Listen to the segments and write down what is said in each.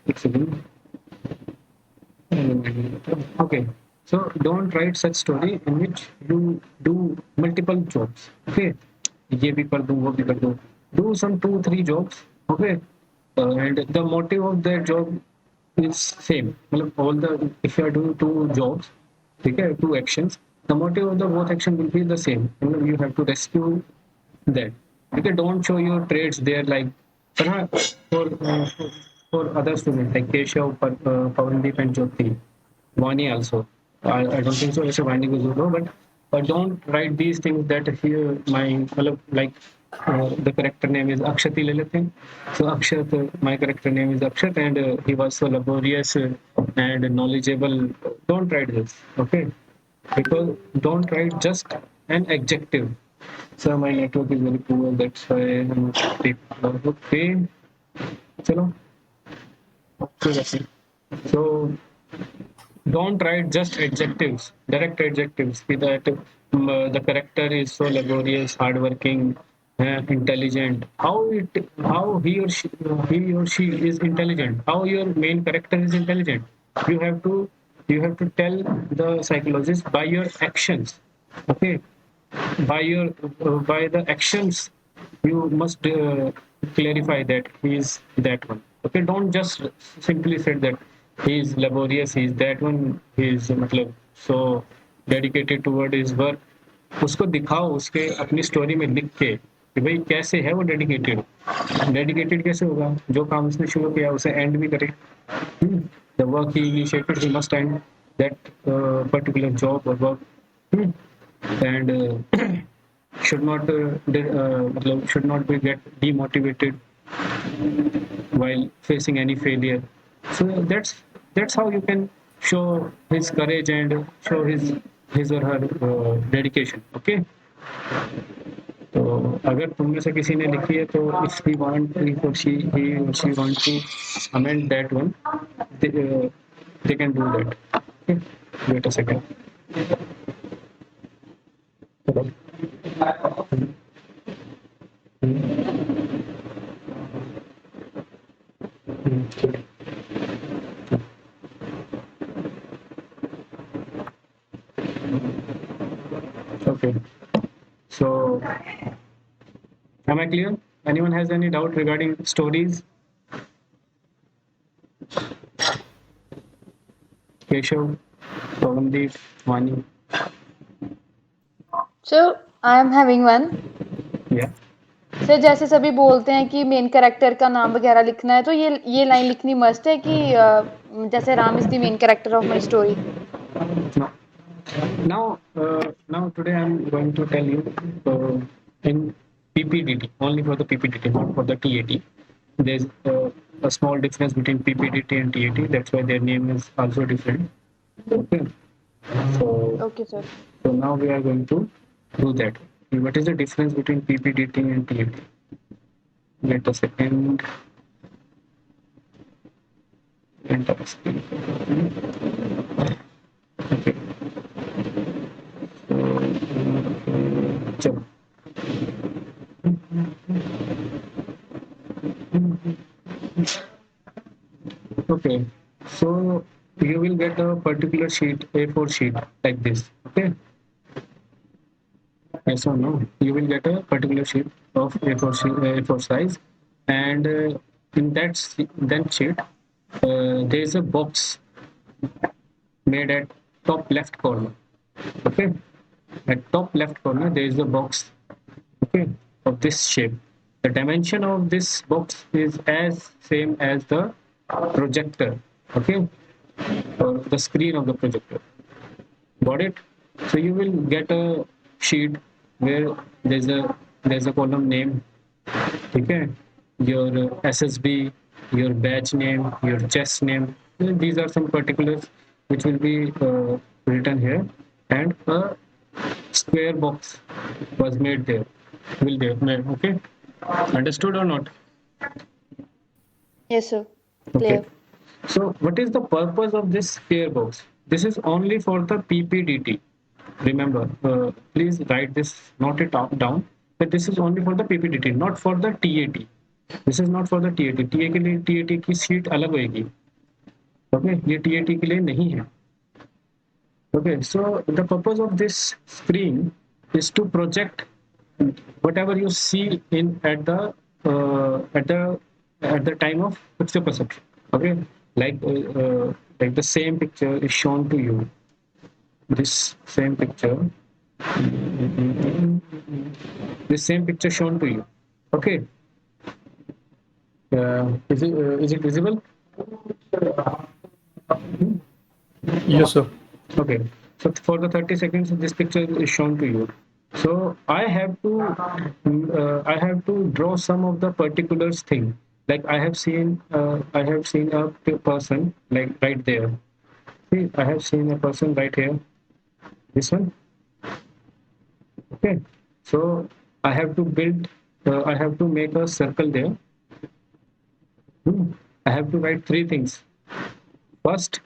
Excellent. Okay. So don't write such story in which you do multiple jobs. Okay. ये भी कर दूं वो भी कर दूं. Do some 2-3 jobs. Okay. And the motive of their job is same. मतलब all the if you are doing 2 jobs, ठीक है, 2 actions. The motive of the both action will be the same. मतलब you have to rescue that. Okay, don't show your traits there like for other students like Keshav, Pavandeep and Jyoti, Vani also. I don't think so. ऐसे Vani को जोड़ो, but don't write these things that here my मतलब like the character name is Akshat ले लेते हैं. So Akshat, my character name is Akshat and he was so laborious and knowledgeable. Don't write this, okay? Because don't write just an adjective. So my network is very poor. That's why I'm okay. चलो ठीक है. So don't write just adjectives, direct adjectives. That the character is so laborious, hardworking, intelligent. He or she is intelligent. How your main character is intelligent? You have to you have to tell the psychologist by your actions. Okay, by the actions you must clarify that he is that one. Okay, don't just simply say that he is laborious, he is that one, he is मतलब so dedicated toward his work. उसको दिखाओ उसके अपनी story में लिख के कि भाई कैसे है वो डेडिकेटेड. डेडिकेटेड कैसे होगा? जो काम उसने शुरू किया उसे एंड भी करे. The work he initiated, he must end that particular job or work. And should not मतलब should not be get demotivated while facing any failure. So that's how you can show his courage and show his or her dedication. Okay. तो अगर तुम में से किसी ने लिखी है तो if he want he or she want to amend that one, they can do that. Okay. Wait a second. Hello. Okay. So, am I clear? Anyone has any doubt regarding stories? Keshav, Pavandeep, Vani. So I am having one. Yeah. Sir जैसे सभी बोलते हैं कि main character का नाम वगैरह लिखना है तो ये लाइन लिखनी मस्ट है कि जैसे Ram is the main character of my story. No. Now today I'm going to tell you in PPDT, only for the PPDT, not for the TAT. There's a small difference between PPDT and TAT. That's why their name is also different. Okay. So, okay sir. so now we are going to do that. What is the difference between PPDT and TAT? Wait a second. Enter a screen. Okay. So, चलो. Okay, so you will get a particular sheet, A4 sheet like this. Okay, yes or no? You will get a particular sheet of A4 size, and in that sheet, there is a box made at top left corner. Okay, at top left corner there is a box. Okay, of this shape. The dimension of this box is as same as the projector. Okay, or the screen of the projector. Got it? So you will get a sheet where there's a column name. Okay, your SSB, your badge name, your chest name. These are some particulars which will be written here, and a square box was made there. Will there? Okay, understood or not? Yes sir. Okay. Clear. So what is the purpose of this sphere box? This is only for the PPDT. Remember, please write this, note it down, that this is only for the PPDT, not for the TAT. This is not for the TAT. TA के लिए TAT की seat अलग होगी, okay, ये TAT के लिए नहीं है। Okay, so the purpose of this screen is to project whatever you see in at the time of picture perception. Okay, like the same picture is shown to you. This same picture, this same picture shown to you. Okay, is it visible? Yes, sir. Okay, so for the 30 seconds, this picture is shown to you. So I have to draw some of the particulars thing. Like I have seen a person like right there. See, I have seen a person right here. This one. Okay, so I have to build. I have to make a circle there. I have to write three things. First,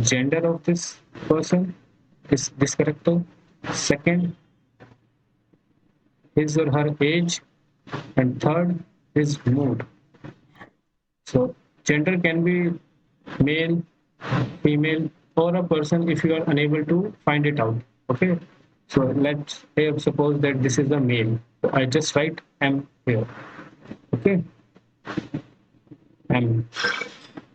gender of this person is this character. Second, his or her age, and third, his mood. So gender can be male, female, or a person if you are unable to find it out. Okay. So let's say suppose that this is a male. So I just write M here. Okay. M.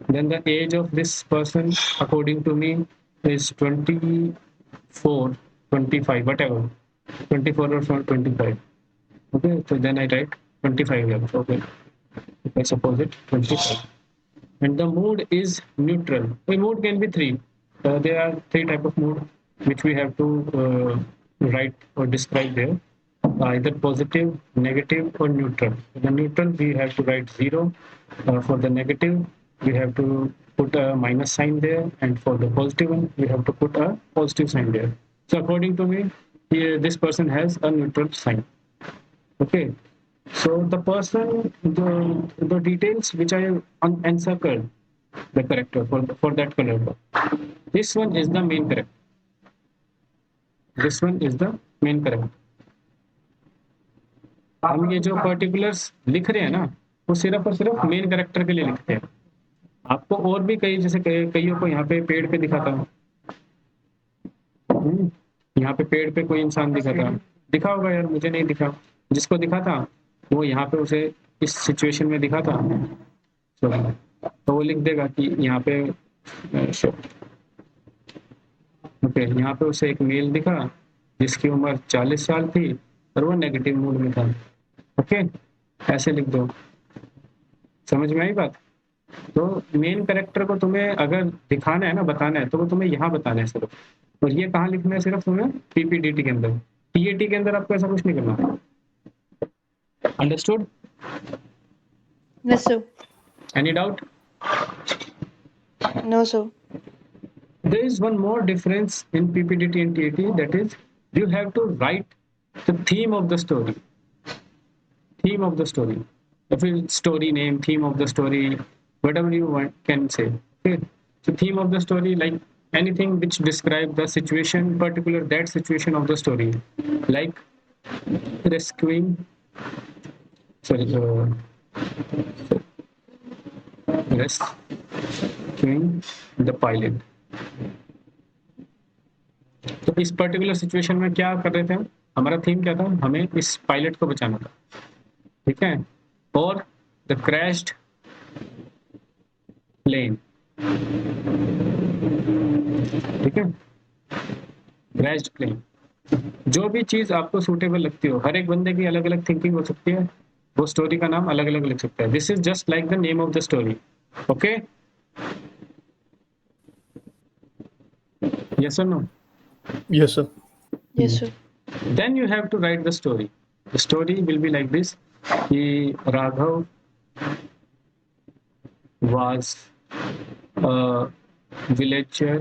Then the age of this person, according to me, is 24, 25, whatever. 24 or 25. Okay, so then I write 25 years. Okay, if I suppose it 25. And the mood is neutral. The mood can be three. There are three type of mood which we have to write or describe there. Either positive, negative, or neutral. The neutral we have to write 0. For the negative, we have to put a minus sign there, and for the positive one, we have to put a positive sign there. So according to me, here, this person has a neutral sign. Okay, so the person, the details which I have encircled the character for that color. This one is the main character. This one is the main character. हम ये जो particulars लिख रहे हैं ना, वो सिर्फ और सिर्फ मेन कैरेक्टर के लिए लिखते हैं। आपको और भी कई जैसे कईयों को यहाँ पे पेड़ पे दिखाता हूँ, यहाँ पे पेड़ पे कोई इंसान दिखा होगा यार, मुझे नहीं दिखा, जिसको दिखा था वो यहाँ पे उसे इस सिचुएशन में दिखा था, तो वो लिख देगा कि यहाँ पे ओके, यहाँ पे उसे एक मेल दिखा जिसकी उम्र 40 साल थी और वो नेगेटिव मूड में था। ओके, ऐसे लिख दो। समझ में आई बात? तो मेन कैरेक्टर को तुम्हें अगर दिखाना है ना, बताना है, तो वो तुम्हें यहाँ बताना है सिर्फ, और ये कहाँ लिखना है सिर्फ तुम्हें पीपीडीटी के अंदर। टीएटी के अंदर आपको ऐसा कुछ नहीं करना। Understood? Yes, sir. Any doubt? No, sir. There is one more difference in PPDT and TAT, that is you have to write the theme of the story. Theme of the story. If it's story name, theme of the story, whatever you want can say. Okay. So theme of the story, like anything which describe the situation, particular that situation of the story, like rescuing. Rescuing the pilot. तो इस particular situation में क्या कर रहे थे हम? हमारा theme क्या था? हमें इस पायलट को बचाना था, ठीक है, और द क्रैश्ड प्लेन, ठीक है, क्रैश्ड प्लेन। जो भी चीज आपको सूटेबल लगती हो, हर एक बंदे की अलग अलग थिंकिंग हो सकती है, वो स्टोरी का नाम अलग अलग लिख सकता है। This is just like the name of the story. Okay, yes और no? Yes, sir. Yes, sir. Then you have to write the story. The story will be like this: Raghav was a villager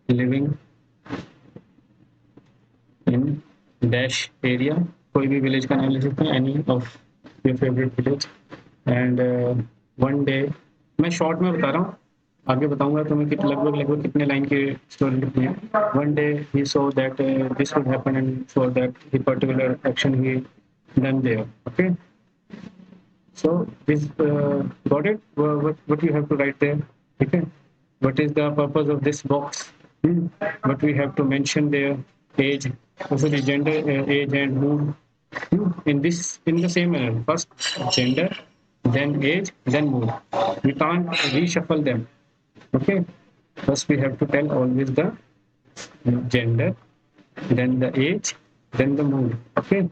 living in dash area. कोई भी village का नाम ले सकते हैं, any of your favourite village. And one day, मैं short में बता रहा हूँ, आगे बताऊंगा तुम्हें कि लगभग कितने लाइन की स्टोरी लिखनी है. One day he so that this would happen and for that he particular action he done there. Okay, so this got it. What you have to write there? Okay, what is the purpose of this box? What we have to mention there? Age, sorry, gender, age and mood. In the same manner, first gender, then age, then mood. We can't reshuffle them. Okay, first we have to tell always the gender, then the age, then the mood. Okay,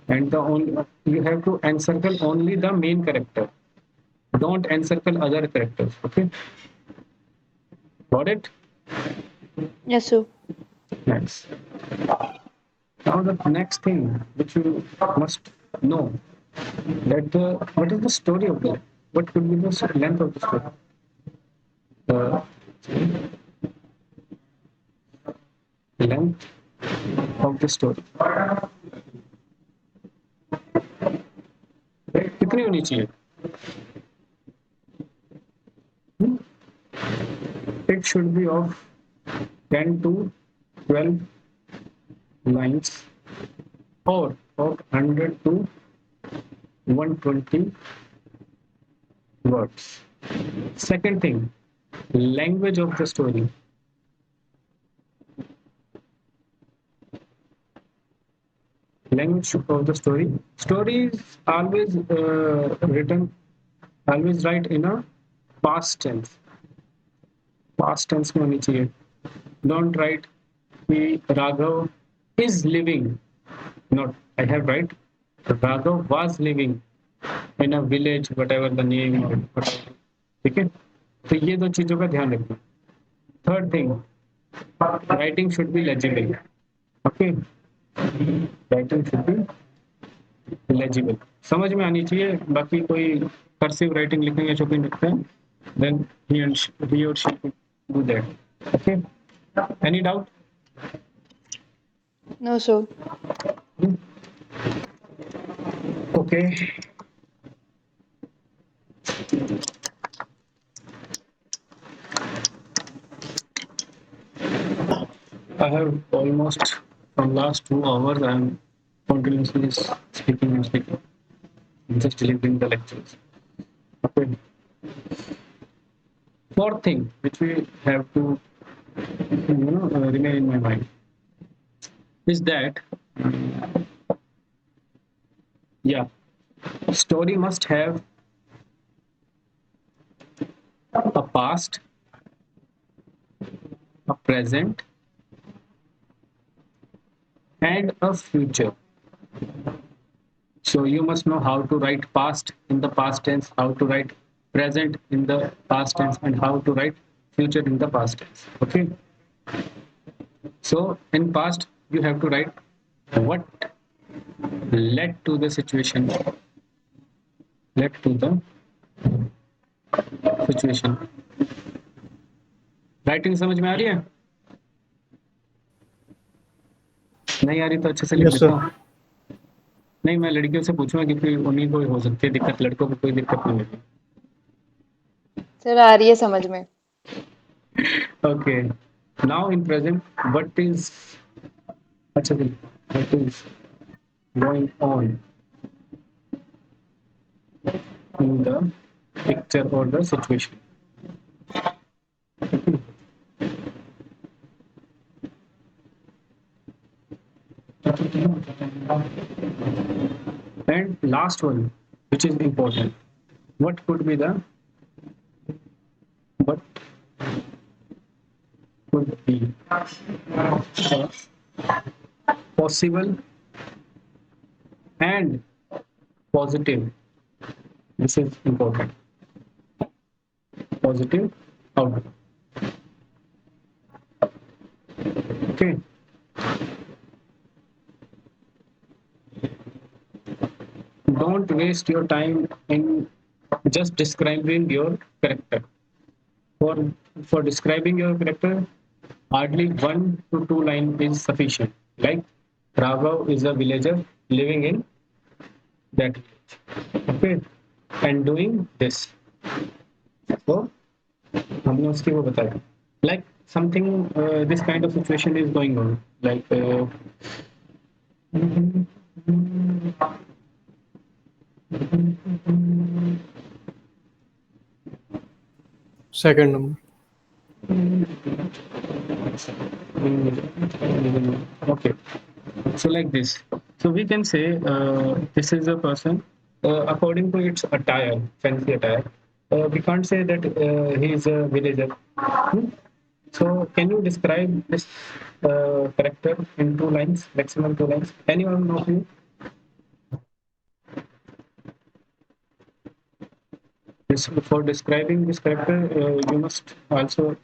and the only you have to encircle only the main character. Don't encircle other characters. Okay, got it? Yes, sir. Nice. Now the next thing which you must know, that what is the story of that? What could be the length of the story? The length of the story. कितनी होनी चाहिए? It should be of 10 to 12 lines or of 100 to 120 words. Second thing, language of the story. Language of the story. Story is always always write in a past tense. Past tense में होनी चाहिए. Don't write कि Raghav is living. Not I have write Raghav was living in a village, whatever the name or whatever. ठीक है, तो ये दो चीजों का ध्यान रखना. Third thing, writing should be legible. Okay, writing should be legible. समझ में आनी चाहिए. बाकी कोई cursive writing लिखेंगे शौकीन रखते हैं, then he or she could do that. Okay, any doubt? No, sir. Okay. I have almost from last 2 hours I am continuously speaking and speaking. I'm just delivering the lectures. Okay. Fourth thing which we have to remain in my mind is that story must have a past, a present, and a future. So you must know how to write past in the past tense, how to write present in the past tense, and how to write future in the past tense. Okay. So in past you have to write what led to the situation. Led to the situation. Writing समझ में आ रही है? नहीं आ रही तो अच्छे से लिख Yes, देता sir. हूँ. नहीं, मैं लड़कियों से पूछूंगा क्योंकि उन्हीं को हो सकती है दिक्कत, लड़कों को कोई दिक्कत नहीं होगी. सर आ रही है समझ में. Okay, now in present, what is going on in the picture or the situation? And last one, which is important, what could be the possible and positive, this is important, positive outcome. Okay, don't waste your time in just describing your character. For describing your character, hardly 1 to 2 lines is sufficient. Like Raghav is a villager living in that village. Okay, and doing this. So हमने उसकी वो बताया like something this kind of situation is going on like Second number. okay, so like this, so we can say this is a person according to its attire, fancy attire. We can't say that he is a villager. Hmm? So can you describe this character in 2 lines, maximum 2 lines? Anyone of you? For describing this character, you must also,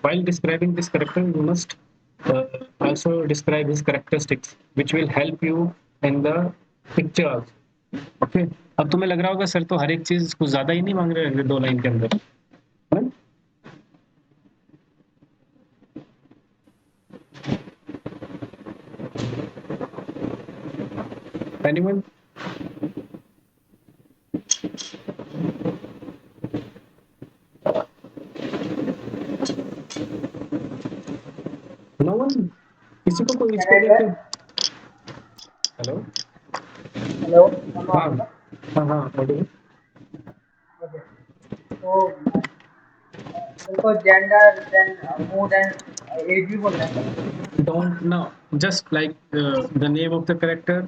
while describing this character, you must also describe his characteristics, which will help you in the picture. Okay, अब तुम्हें लग रहा होगा sir तो हर एक चीज कुछ ज्यादा ही नहीं मांग रहे हैं 2 लाइन के अंदर, है? Anyone? No one? किसी को कोई इसको देख के हेलो Hello, I'm हाँ audible? हाँ हाँ ऑडियो Okay. So, देखो gender, then mood and age भी बोलना है क्या? don't know, just like the name of the character,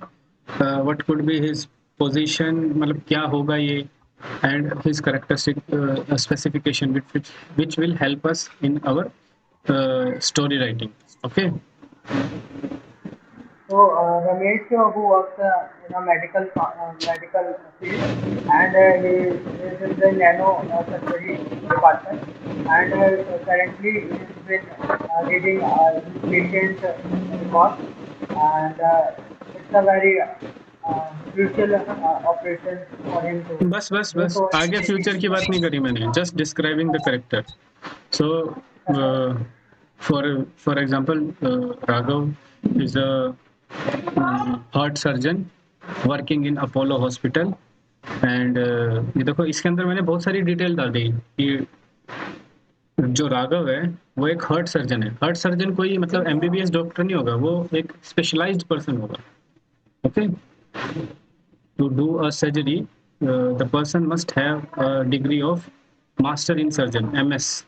what could be his position, मतलब क्या होगा ये, and his characteristic specification which will help us in our story writing. Okay. So, Ramesh who works in a medical field, and he is in the nano surgery department, and currently he has been reading his patient's records, and it's a very crucial operation for him to बस बस do बस so. आगे future की बात नहीं करी मैंने, just describing the character. So for example Raghav is a heart surgeon working in Apollo hospital and ये देखो इसके अंदर मैंने बहुत सारी डिटेल डाल दी कि जो राघव है वो एक हार्ट सर्जन है. हार्ट सर्जन कोई मतलब एमबीबीएस डॉक्टर नहीं होगा, वो एक स्पेशलाइज्ड पर्सन होगा. Okay, to do a surgery, the person must have a degree of Master in Surgeon, MS.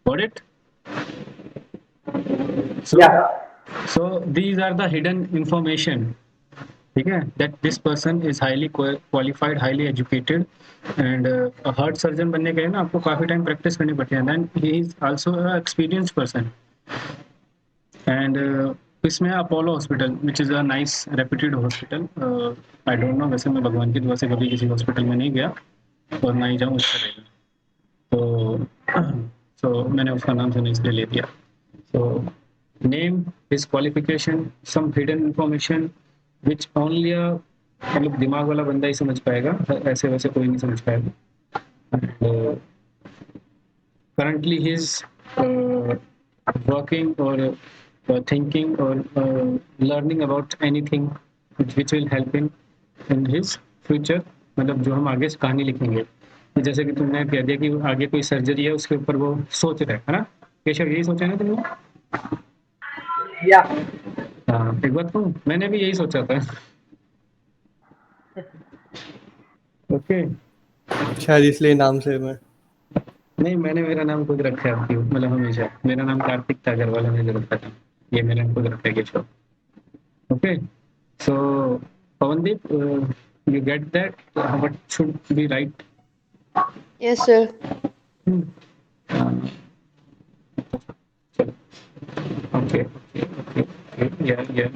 Got it? So, Yeah. so these are the hidden information. ठीक है, that this person is highly qualified, highly educated, and a heart surgeon बनने के लिए ना आपको काफी time practice करनी पड़ती है. Then he is also a experienced person. And इसमें Apollo hospital which is a nice reputed hospital. I don't know, वैसे मैं भगवान की दुआ से कभी किसी हॉस्पिटल में नहीं गया और ना ही जाऊँ उसका रहेगा, तो मैंने उसका नाम सुना इसलिए ले दिया. So name, his qualification, some hidden information which only मतलब दिमाग वाला बंदा ही समझ पाएगा, ऐसे वैसे कोई नहीं समझ पाएगा. Currently he's working or thinking or learning about anything which will help him in his future. मतलब जो हम आगे कहानी लिखेंगे, जैसे कि तुमने कह दिया कि आगे कोई सर्जरी है उसके ऊपर वो सोच रहा है ना केशव, यही सोचा ना तुमने? Yeah. हाँ, एक बात कहूँ, मैंने भी यही सोचा था. ओके, शायद इसलिए नाम से मैं. नहीं मैंने मेरा नाम खुद रखा है आपकी, मतलब हमेशा मेरा नाम कार्तिक था, घर वालों ने जो रखा था, ये मैंने खुद रखा है Keshav. Okay, so Pawandeep, you get that? What should be right? Yes, sir. Hmm. चलो. Okay, okay, yeah, yeah.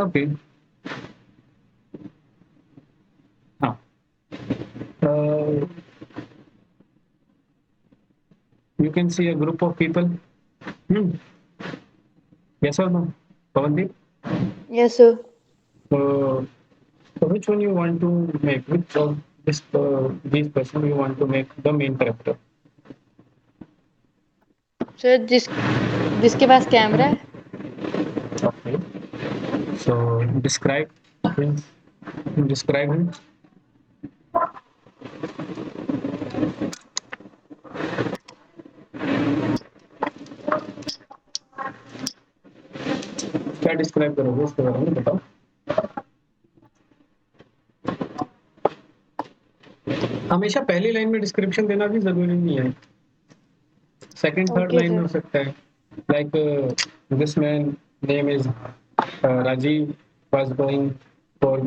Okay. हाँ. Uh, you can see a group of people. Hmm. Yes or no, Pawandeep? Yes, sir. So which one you want to make? Which of these person you want to make the main character? Sir जिसके पास camera है. Okay. So describe Please describe him. क्या describe करोगे उसके बारे में बताओ। हमेशा पहली लाइन में डिस्क्रिप्शन देना भी जरूरी नहीं है, सेकंड थर्ड Okay, लाइन में sir. हो सकता है। Like this man name is Rajiv was going for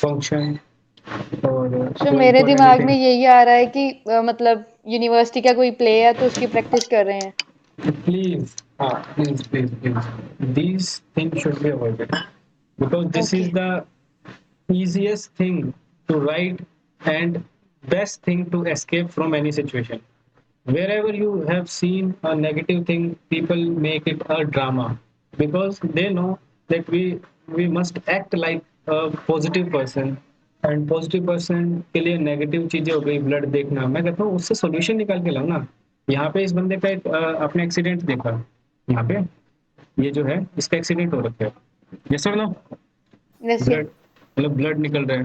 function or sir going मेरे for दिमाग में anything. यही आ रहा है कि मतलब यूनिवर्सिटी का कोई प्ले है तो उसकी प्रैक्टिस कर रहे हैं। Please, please. These things should be avoided because this is Okay. the easiest thing to write and best thing to escape from any situation. Wherever you have seen a negative thing, people make it a drama because they know that we must act like a positive person. And positive person के लिए negative चीजें हो गई, blood देखना, मैं कहता हूँ उससे सॉल्यूशन निकाल के लाओ ना। यहाँ पे इस बंदे का एक आपने एक्सीडेंट देखा, यहाँ पे ये जो है इसका एक्सीडेंट हो रखा है, यस और नो, Yes, sir. ब्लड मतलब ब्लड निकल रहा है।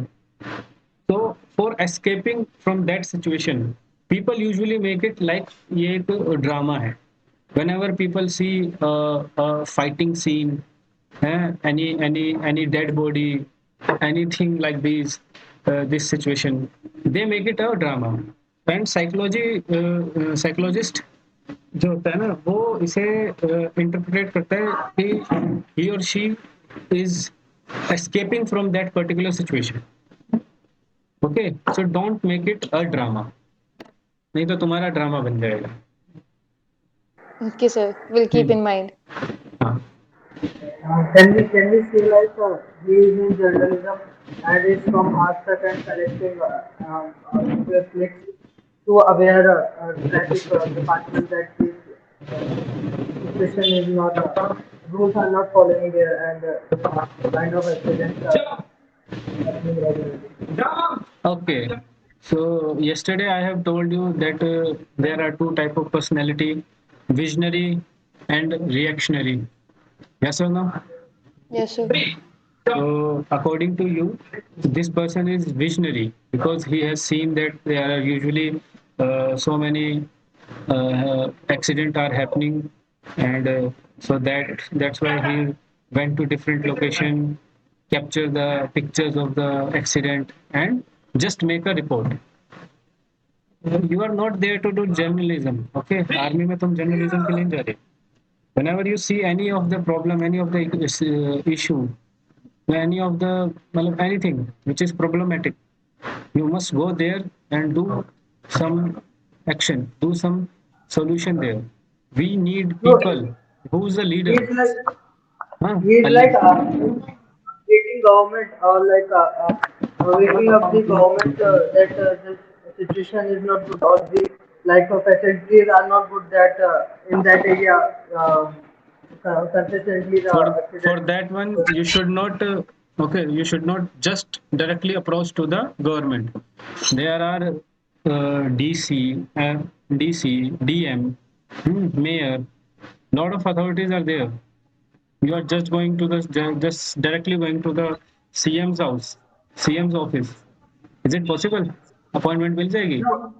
So for escaping from that situation, people usually make it like ये एक ड्रामा है। Whenever people see a fighting scene, any dead body, anything like this situation, they make it a drama. And psychologist जो होता है ना वो इसे interpret करता है कि he or she is escaping from that particular situation. Okay, so don't make it a drama, नहीं तो तुम्हारा ड्रामा बन जाएगा। Okay, sir. We'll keep in mind. हाँ, Can we say like he is in journalism and is from Aajtak and collecting clips to aware traffic department that this situation is not rules are not following there and kind of accidents are happening regularly. okay. So yesterday I have told you that there are two type of personality, visionary and reactionary. Yes or no? Yes, sir. So according to you, this person is visionary because he has seen that there are usually so many accident are happening, and so that's why he went to different location, capture the pictures of the accident, and just make a report. You are not there to do journalism, okay? Army में तुम journalism के लिए नहीं जा रहे। Whenever you see any of the problem, any of the issue, any of the anything which is problematic, you must go there and do some action, do some solution there. We need No, people who's a he leader, is like huh? he is like updating government or like waking up the government that this situation is not good or the like facilities are not good that in that area consistently the For accident. that one you should not okay, you should not just directly approach to the government. There are DC, DM, mayor, lot of authorities are there. You are just going to the just directly going to the CM's house, CM's office. Is it possible? Appointment मिल जाएगी? No,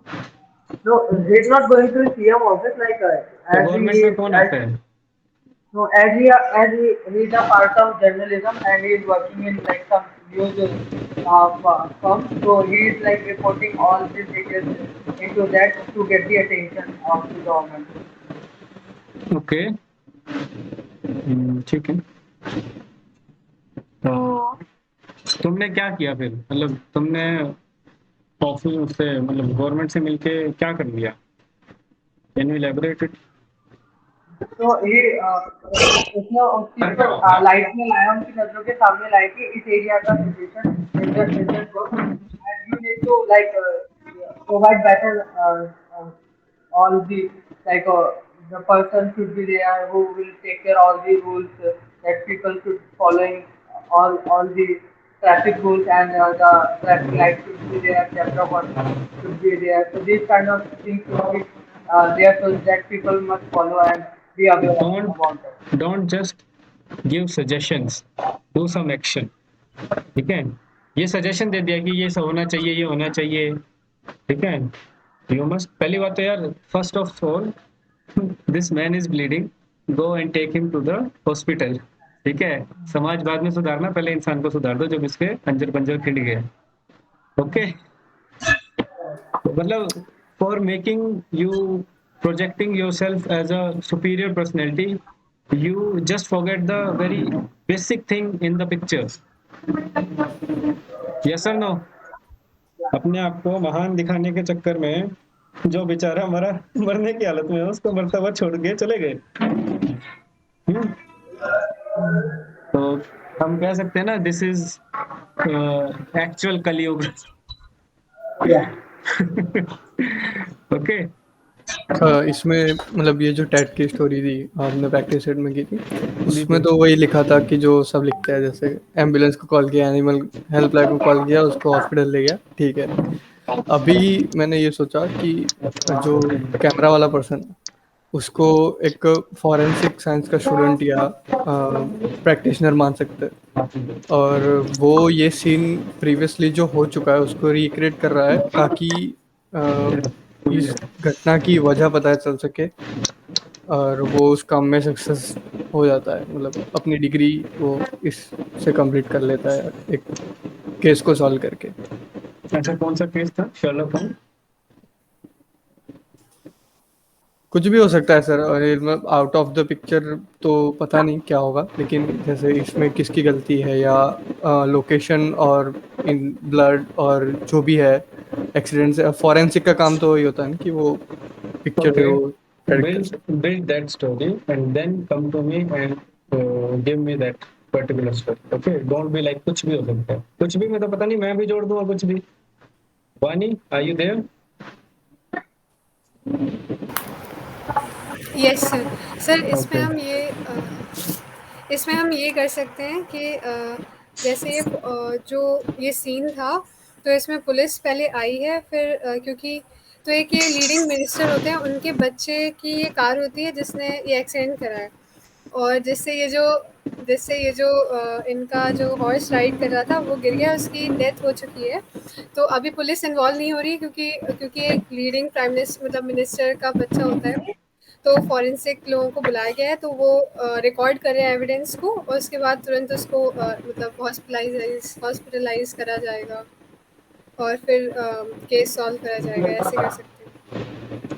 no, he's not going to CM office like तो as he government में is कौन as आता है? no as he is a part of journalism and he is working in like some news firm. So he is like reporting all these details into that to get the attention of the government. Okay, ठीक है। तो तुमने क्या किया फिर, मतलब तुमने office से मतलब गवर्नमेंट से मिलके क्या कर लिया? Can you elaborate it? तो ये उसने उस चीज को लाइट में लाया, उनकी नजरों के सामने लाया कि इस एरिया का situation is just good and you need to like provide better all the like the person should be there who will take care all the rules that people should following all the traffic rules and the traffic light should be there, zebra crossing should be there. So these kind of things should be there so that people must follow and be aware Don't about it. don't just give suggestions. Do some action. ठीक है, ये suggestion दे दिया कि ये सब होना चाहिए, ये होना चाहिए, ठीक है। यू मस्ट, पहली बात तो यार, first of all this man is bleeding, go and take him to the hospital, ठीक है। समाज बाद में सुधारना, पहले इंसान को सुधार दो जब इसके अंजर पंजर खिंड गए, ओके। मतलब for making you, projecting yourself as a superior personality, you just forget the very basic thing in the picture. Yes or no? अपने आप को महान दिखाने के चक्कर में जो बेचारा मरा, मरने की हालत में है, उसको मरता हुआ छोड़ के चले गए। हम्म? तो हम कह सकते हैं ना, दिस इज एक्चुअल कलयुग। Yeah. ओके। इसमें मतलब ये जो टेट की स्टोरी थी आपने प्रैक्टिस सेट में की थी, उसमें तो वही लिखा था कि जो सब लिखते हैं, जैसे एम्बुलेंस को कॉल किया, एनिमल हेल्पलाइन को कॉल किया, उसको हॉस्पिटल ले गया, ठीक है। अभी मैंने ये सोचा कि जो कैमरा वाला पर्सन, उसको एक फॉरेंसिक साइंस का स्टूडेंट या प्रैक्टिशनर मान सकते हैं, और वो ये सीन प्रीवियसली जो हो चुका है उसको रिक्रिएट कर रहा है, ताकि इस घटना की वजह पता चल सके, और वो उस काम में सक्सेस हो जाता है, मतलब अपनी डिग्री वो इससे कंप्लीट कर लेता है एक केस को सॉल्व करके। अच्छा, कौन सा केस था? Sherlock Holmes? कुछ भी हो सकता है सर, और आउट ऑफ द पिक्चर तो पता नहीं क्या होगा, लेकिन जैसे इसमें किसकी गलती है, या लोकेशन और इन ब्लड और जो भी है एक्सीडेंट से, फॉरेंसिक का काम तो वही होता है ना कि वो पिक्चर पे Okay. वो predict कर Build that story and then come to me and give me that particular story. Okay, don't be like कुछ भी हो सकता है, कुछ भी, मैं तो पता नहीं, मैं भी जोड़ दूंगा कुछ भी। वानी, are you there? Yes sir. Sir Okay. इसमें हम ये कर सकते हैं कि जैसे जो ये सीन था, तो इसमें पुलिस पहले आई है, फिर क्योंकि तो एक ये लीडिंग मिनिस्टर होते हैं, उनके बच्चे की ये कार होती है जिसने ये एक्सीडेंट करा है, और जिससे ये जो इनका जो हॉर्स राइड कर रहा था वो गिर गया, उसकी डेथ हो चुकी है। तो अभी पुलिस इन्वॉल्व नहीं हो रही, क्योंकि क्योंकि एक लीडिंग प्राइम मिनिस्टर मतलब मिनिस्टर का बच्चा होता है, तो फॉरेंसिक लोगों को बुलाया गया है, तो वो रिकॉर्ड कर रहे हैं एविडेंस को, और उसके बाद तुरंत उसको मतलब हॉस्पिटलाइज करा जाएगा, और फिर केस सॉल्व करा जाएगा, ऐसे कर सकते हैं।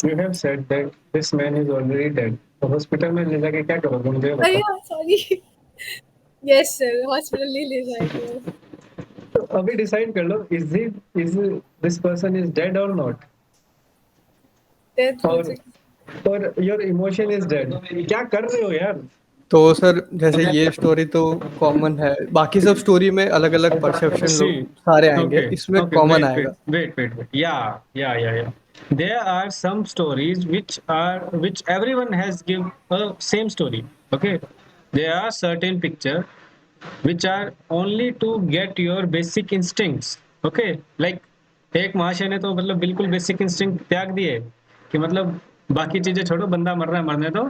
You have said that this man is already dead. तो हॉस्पिटल में ले जाके क्या करोगे, मुझे अरे बताओ। सॉरी। यस सर, हॉस्पिटल नहीं ले जाएंगे वो। तो अभी डिसाइड कर लो, is this person is dead और नॉट, डेथ हो और चुकी। और योर इमोशन इज डेड। क्या कर रहे हो यार? तो सर जैसे ये स्टोरी तो कॉमन है, बाकी सब स्टोरी में अलग अलग परसेप्शन See, लोग सारे आएंगे, okay, इसमें okay, कॉमन wait, आएगा। wait. Yeah. There are some stories which everyone has give a same story. Okay, there are certain picture which are only to get your basic instincts. Okay, like एक महाशय ने तो मतलब बिल्कुल basic instinct त्याग दिए कि मतलब बाकी चीजें छोड़ो, बंदा मर रहा है, मरने दो,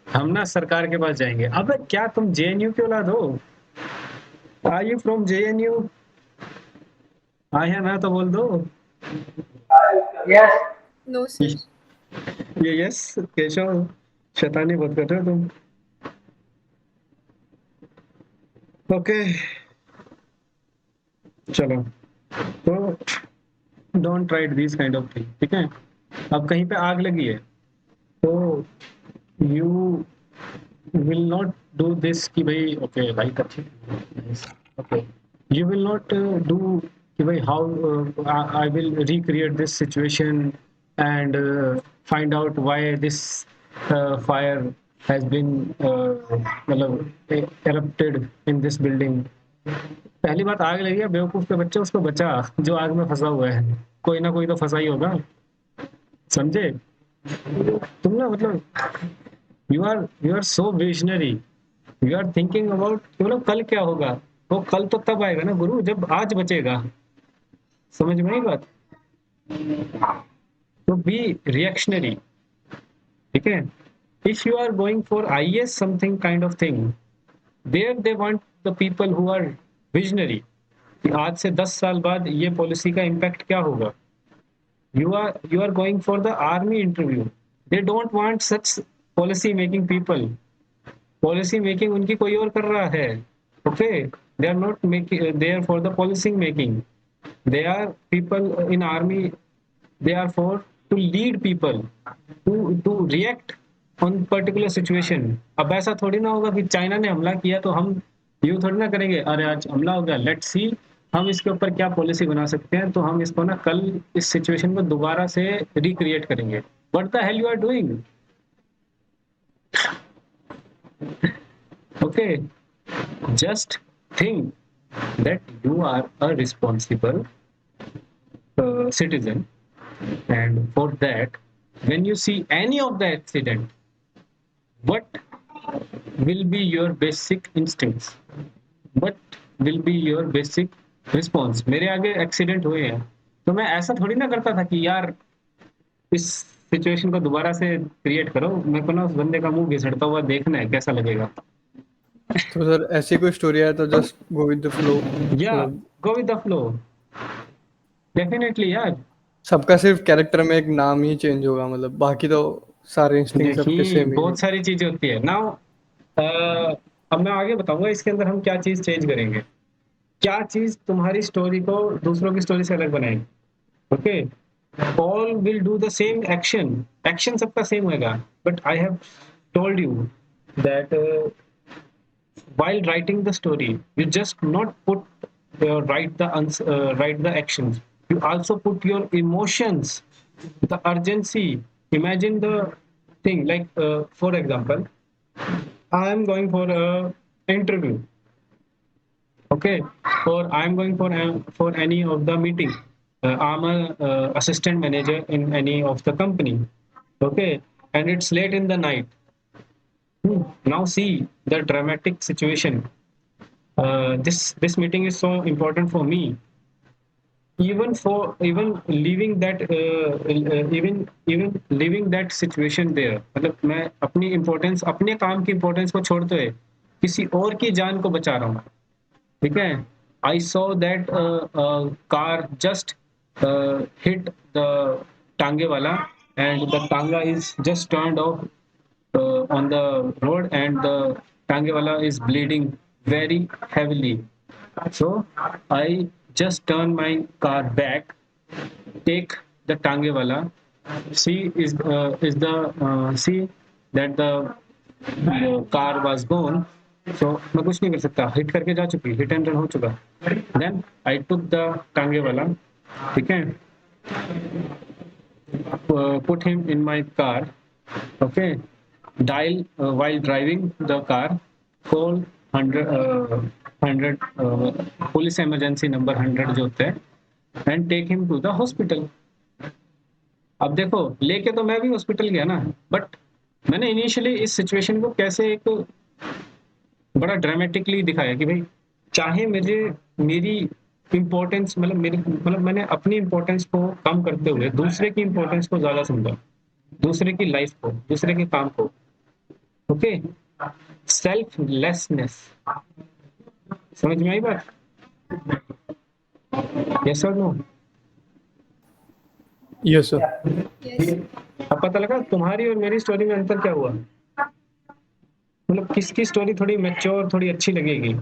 हम ना सरकार के पास जाएंगे। अबे क्या तुम जेएनयू की औलाद हो? Are you from JNU? आए हैं ना तो बोल दो। Yes. No sir. ये यस केशव, शैतानी बहुत कर रहे हो तुम। ओके, चलो, तो don't write this kind of thing, ठीक है। अब कहीं पे आग लगी है, तो you will not do this कि भाई ओके लाइट अच्छी, okay, you will not do कि भाई how I will recreate this situation and find out why this fire has been मतलब erupted in this building। पहली बात, आग लगी है, बेवकूफ के बच्चे, उसको बचा जो आग में फंसा हुआ है, कोई ना कोई तो फंसा ही होगा, समझे? तुम ना मतलब you are so visionary, you are thinking about मतलब कल क्या होगा। वो कल तो तब आएगा ना गुरु जब आज बचेगा, समझ में आई बात? तो बी रिएक्शनरी, ठीक है। If you are going for IAS something kind of thing, there they want the people who are visionary, कि आज से 10 साल बाद ये पॉलिसी का इम्पैक्ट क्या होगा। you are going for the army interview. They don't want such policy making people. Policy making उनकी कोई और कर रहा है। Okay, they are not making there for the policy making. They are people in army. They are for to lead people to react on particular situation. अब ऐसा थोड़ी ना होगा कि चाइना ने हमला किया तो हम यूं थोड़ी ना करेंगे, अरे आज हमला हो गया, लेट्स सी हम इसके ऊपर क्या पॉलिसी बना सकते हैं, तो हम इसको ना कल इस सिचुएशन को दोबारा से रिक्रिएट करेंगे। What the hell you are doing? Okay, just think that you are a responsible citizen, and for that, when you see any of the accident, what will be your basic instincts? What will be your basic response? मेरे आगे accident हुए हैं तो मैं ऐसा थोड़ी ना करता था कि यार इस सिचुएशन को दोबारा से क्रिएट करो, मेरे को ना उस बंदे का मुंह घिसड़ता हुआ देखना है कैसा लगेगा। तो सर ऐसी कोई स्टोरी है तो just go with the flow. या go with the flow, definitely यार। सबका सिर्फ कैरेक्टर में एक नाम ही चेंज होगा, मतलब बाकी तो सारे इंस्टिंक्ट सबके देखिए सेम ही बहुत सारी चीजें होती है नाउ। अब मैं आगे बताऊंगा इसके अंदर हम क्या चीज चेंज करेंगे, क्या चीज तुम्हारी स्टोरी को दूसरों की स्टोरी से अलग बनाएगी। Okay, all will do the same action, action सबका सेम होगा, but I have told you that while writing the story you just not put write the actions, you also put your emotions, the urgency. Imagine the thing like for example, I am going for a interview, okay, or I am going for any of the meeting. I'm a assistant manager in any of the company, okay, and it's late in the night. Now see the dramatic situation. This meeting is so important for me. Even leaving that even leaving that situation there. मतलब मैं अपनी importance, अपने काम की importance को छोड़ते हुए किसी और की जान को बचा रहा हूँ। ठीक है, I saw that car just hit the टांगे वाला and the tanga is just turned off on the road and the Tangewala is bleeding very heavily. So I just turn my car back, take the Tangewala, see see that the car was gone. So मैं कुछ नहीं कर सकता, hit करके जा चुकी, hit and run हो चुका। Then I took the Tangewala, ठीक है, put him in my car, okay, dial while driving the car, call 100 police emergency number 100 जो होता है, and take him to the hospital. अब देखो लेके तो मैं भी हॉस्पिटल गया ना, बट मैंने इनिशियली इस सिचुएशन को कैसे एक बड़ा ड्रामेटिकली दिखाया कि भाई चाहे मेरी इम्पोर्टेंस मतलब मैंने अपनी इम्पोर्टेंस को कम करते हुए दूसरे की इम्पोर्टेंस को ज्यादा समझा, दूसरे की लाइफ को, दूसरे के काम को। ओके, सेल्फलेसनेस, समझ में आई बात? यस और नो? Yes sir. यस। अब पता लगा तुम्हारी और मेरी स्टोरी में अंतर क्या हुआ, मतलब किसकी स्टोरी थोड़ी मैच्योर, थोड़ी अच्छी लगेगी,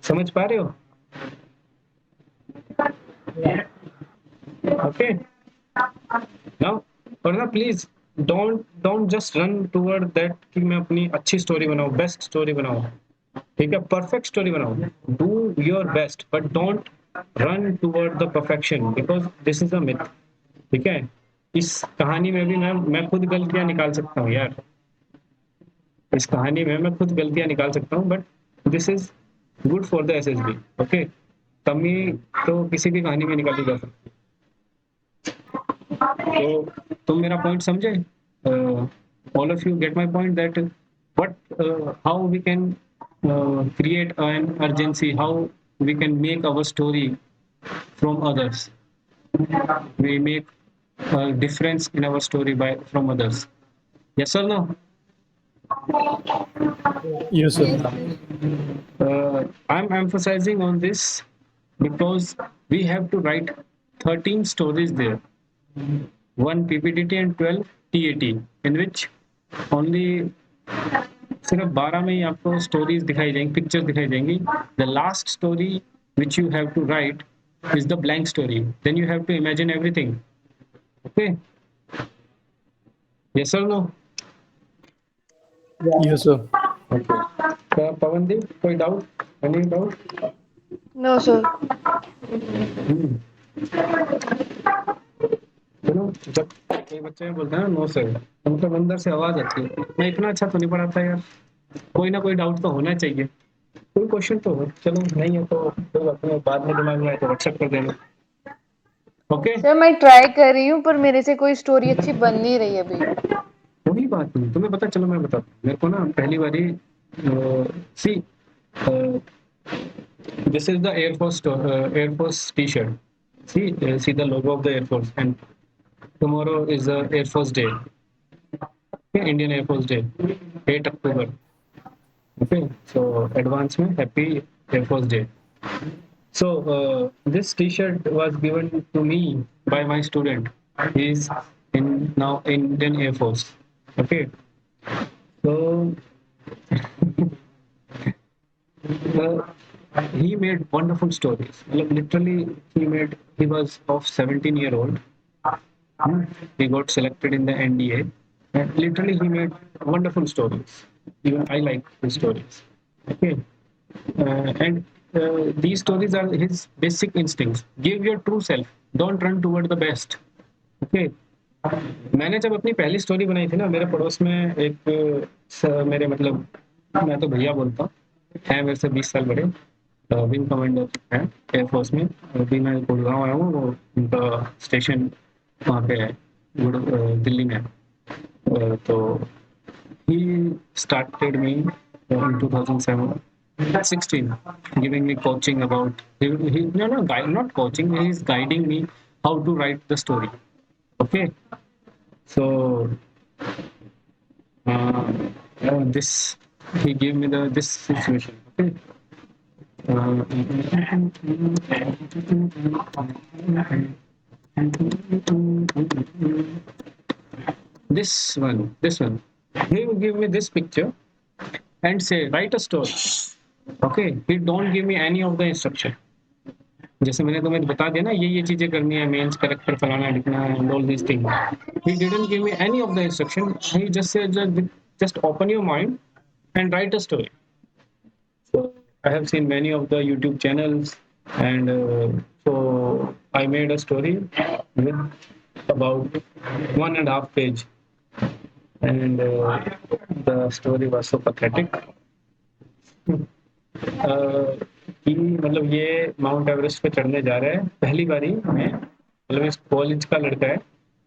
समझ पा रहे हो? ओके, नाउ और ना please don't just run toward that कि मैं अपनी अच्छी स्टोरी बनाऊं, बेस्ट स्टोरी बनाऊं, ठीक है, परफेक्ट स्टोरी बनाओ, do your best, but don't run toward the perfection because this is a myth. ठीक है, इस कहानी में भी मैं खुद गलतियां निकाल सकता हूँ यार, इस कहानी में मैं खुद गलतियां निकाल सकता हूँ, but this is good for the SSB. Okay, कमी तो किसी भी कहानी में निकाली जा सकती है। तो तुम मेरा पॉइंट समझे? All of you get my point that what how we can create an urgency, how we can make our story from others, we make a difference in our story from others. Yes or no? Yes sir. Yes. I'm emphasizing on this because we have to write 13 stories there, one PPTT and 12 TAT, in which only सिर्फ 12 में ही आपको stories दिखाई जाएंगी, pictures दिखाई जाएंगी. The last story which you have to write is the blank story. Then you have to imagine everything. Okay. Yes or no? Yes, sir. Okay. Pavandeep, कोई doubt? Any doubt? No sir. चलो, जब कोई बच्चे बोलते हैं ना no sir, मतलब अंदर से आवाज आती है, मैं इतना अच्छा तो नहीं पढ़ाता यार, कोई ना कोई डाउट तो होना चाहिए, कोई क्वेश्चन तो हो. चलो नहीं है तो कोई बात नहीं, बाद में दिमाग में आए तो व्हाट्सएप कर देना. ओके. सर मैं ट्राई कर रही हूँ पर मेरे से कोई स्टोरी अच्छी बन नहीं रही अभी. कोई बात नहीं, तुम्हें पता, चलो मैं बताता हूँ. मेरे को ना पहली बारी see this is the air force T shirt. See the logo of the Air Force, and tomorrow is the Air Force Day. Okay, Indian Air Force Day, 8 October. Okay, so advance में happy Air Force Day. So this T-shirt was given to me by my student. He is now Indian Air Force. Okay, so he made wonderful stories. Literally, he was of 17-year-old. He got selected in the NDA. And literally, he made wonderful stories. Even I like his stories. Okay. And these stories are his basic instincts. Give your true self. Don't run toward the best. Okay. मैंने जब अपनी पहली story बनाई थी ना, मेरे पड़ोस में एक मेरे मतलब मैं तो भैया बोलता हूँ, है मेरे से 20 साल बड़े, विंग कमांडर है एयरफोर्स में. अभी मैं गुड़गांव आया हूँ, वो उनका स्टेशन वहाँ पे है, दिल्ली में. तो he started me in 2016 giving me coaching about not coaching, he is guiding me how to write the story. Okay, so this he gave me this situation. Okay. This one. He will give me this picture and say, write a story. Okay. He don't give me any of the instruction. जैसे मैंने तुम्हें बता दिया ना, ये चीजें करनी है, मेंस कैरेक्टर फलाना लिखना है, and all these things. He didn't give me any of the instruction. He just said, just open your mind and write a story. So I have seen many of the YouTube channels, and so I made a story with about 1.5 page, and the story was so pathetic. कि मतलब ये mount Everest पे चढ़ने जा रहा है पहली बारी में, मतलब इस कॉलेज का लड़का है,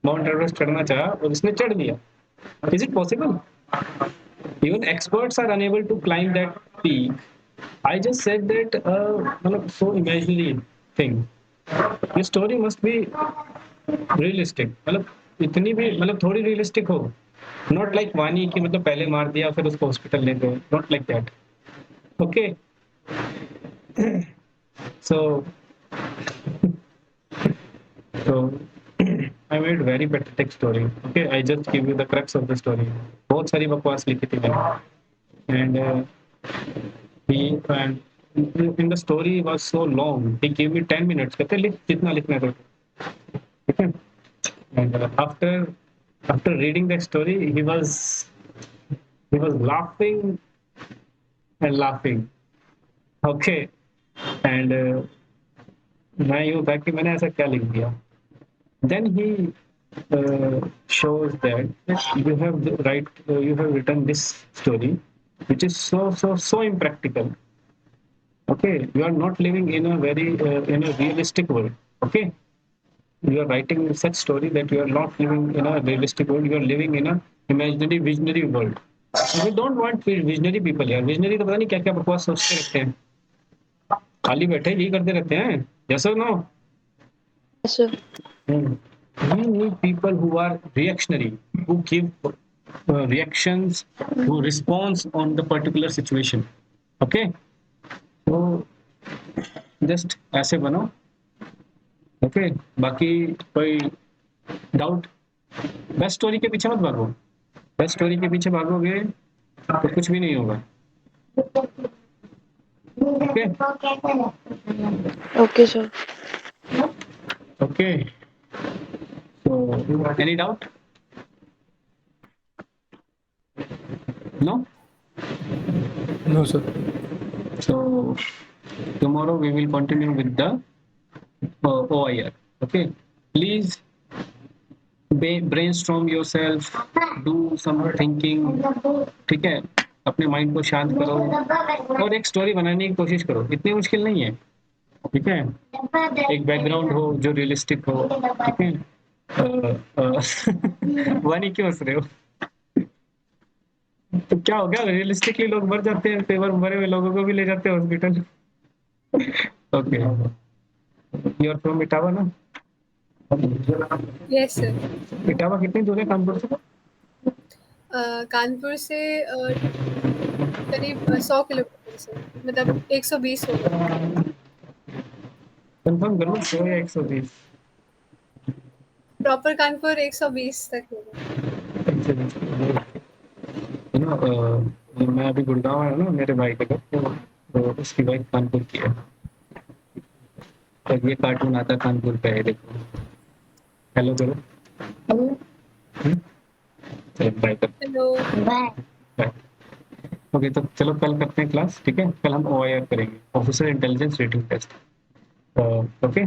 माउंट एवरेस्ट चढ़ना चाहा और इसने चढ़ लिया. Is it possible? Even experts are unable to climb that peak. I just said that so imaginary thing. The story must be realistic. मतलब इतनी भी मतलब थोड़ी realistic हो. Not like वानी कि मतलब पहले मार दिया फिर उसको हॉस्पिटल ले गए. Not like that. Okay. So I made very pathetic story. Okay, I just give you the crux of the story. बहुत सारी बकवास लिखी थी मैंने. And and the story was so long. He gave me 10 minutes. कहते लिख जितना लिखना है. ठीक है. And after reading that story, he was laughing and laughing. Okay. And मैं यूँ था कि मैंने ऐसा क्या लिख दिया. Then he shows that you have written this story, which is so impractical. Okay, you are not living in a very in a realistic world. Okay, you are writing such story that you are not living in a realistic world. You are living in a imaginary visionary world. We don't want visionary people here. Visionary तो पता नहीं क्या क्या बकवास सोचते रहते हैं, खाली बैठे यही करते रहते हैं. Yes or no? Yes, sir. We need people who are reactionary, who give reactions, who responds on the particular situation. Okay, so just ऐसे बनो, ओके। बाकी कोई डाउट? बेस्ट स्टोरी के पीछे मत भागो, बेस्ट स्टोरी के पीछे भागोगे तो कुछ भी नहीं होगा, okay okay sir. Okay. So any doubt? No? No sir. So tomorrow we will continue with the OIR. Okay. Please brainstorm yourself, do some thinking. ठीक है, अपने माइंड को शांत करो और एक स्टोरी बनाने की कोशिश करो, इतनी मुश्किल नहीं है, ठीक है। एक बैकग्राउंड हो जो रियलिस्टिक हो, ठीक है। वानी क्यों हंस रहे हो? तो क्या हो गया, रियलिस्टिकली लोग मर जाते हैं, कई बार मरे हुए लोगों को भी ले जाते हैं hospital. Okay, you are from Etawah ना? Yes sir. इटावा कितनी दूर है कानपुर से? कानपुर से करीब 100 किलोमीटर से, मतलब 120 होगा। कंफर्म करो, 100 या 120? प्रॉपर कानपुर 120 तक होगा। यू नो, मैं अभी गुड़गांव है ना, मेरे भाई का घर, तो उसकी वाइफ कानपुर की है, और ये कार्टून आता कानपुर का है, देखो। हेलो करो। चलो बाय कर। हेलो। बाय। ओके, तो चलो कल करते हैं क्लास, ठीक है। कल हम OIR करेंगे, officer intelligence rating test, okay.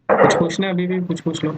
कुछ पूछना है अभी भी, कुछ पूछ लो।